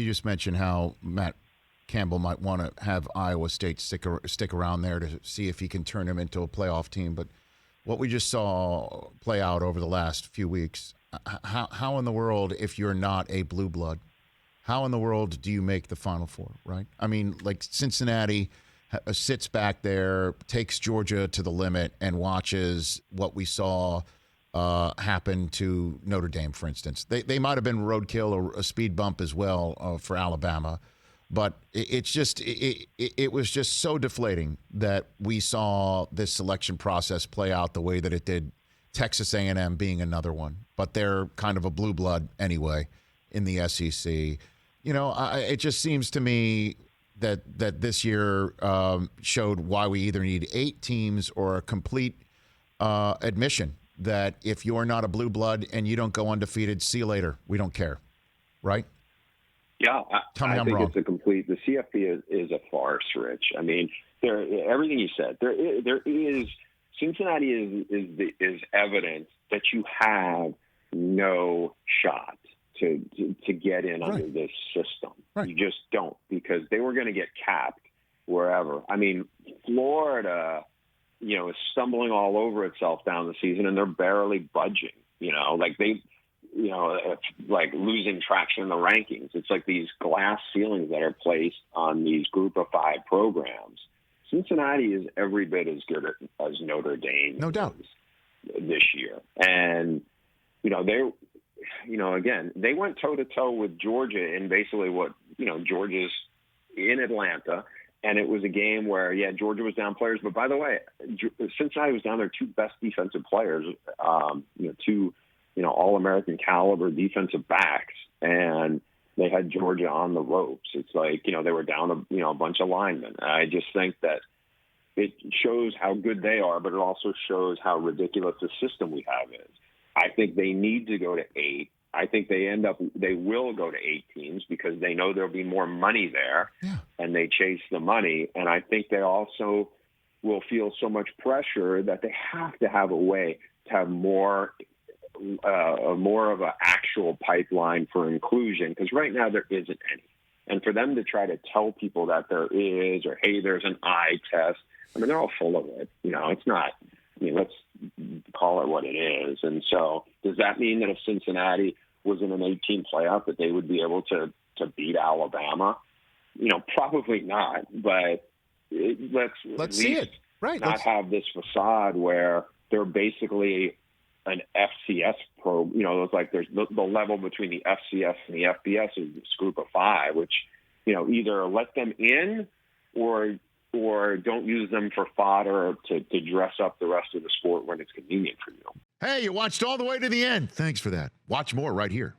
just mentioned how Matt Campbell might want to have Iowa State stick around there to see if he can turn him into a playoff team. But what we just saw play out over the last few weeks, how in the world, if you're not a blue blood, how in the world do you make the Final Four, right? I mean, like Cincinnati sits back there, takes Georgia to the limit, and watches what we saw happen to Notre Dame, for instance. They might have been roadkill or a speed bump as well for Alabama. But it was just so deflating that we saw this selection process play out the way that it did. Texas A&M being another one, but they're kind of a blue blood anyway in the SEC. You know, it just seems to me that this year showed why we either need 8 teams or a complete admission that if you're not a blue blood and you don't go undefeated, see you later. We don't care, right? Yeah, I think it's a complete. The CFP is a farce, Rich. I mean, everything you said. There is Cincinnati is evidence that you have no shot to get in under this system. Right. You just don't, because they were going to get capped wherever. I mean, Florida, is stumbling all over itself down the season, and they're barely budging. Like losing traction in the rankings. It's like these glass ceilings that are placed on these group of 5 programs. Cincinnati is every bit as good as Notre Dame. No doubt. This year. And, they went toe-to-toe with Georgia in basically what, Georgia's in Atlanta. And it was a game where, Georgia was down players. But by the way, Cincinnati was down their 2 best defensive players, 2 All-American caliber defensive backs, and they had Georgia on the ropes. It's like, they were down a bunch of linemen. I just think that it shows how good they are, but it also shows how ridiculous the system we have is. I think they need to go to 8. I think they will go to 8 teams because they know there'll be more money there, and they chase the money. And I think they also will feel so much pressure that they have to have a way to have more of an actual pipeline for inclusion, because right now there isn't any. And for them to try to tell people that there is, or, hey, there's an eye test, I mean, they're all full of it. It's not, let's call it what it is. And so does that mean that if Cincinnati was in an 18 playoff that they would be able to beat Alabama? Probably not, but let's see it. Right. Not have this facade where they're basically an FCS pro, it's like there's the level between the FCS and the FBS is this group of 5, which, either let them in or don't use them for fodder to dress up the rest of the sport when it's convenient for you. Hey, you watched all the way to the end. Thanks for that. Watch more right here.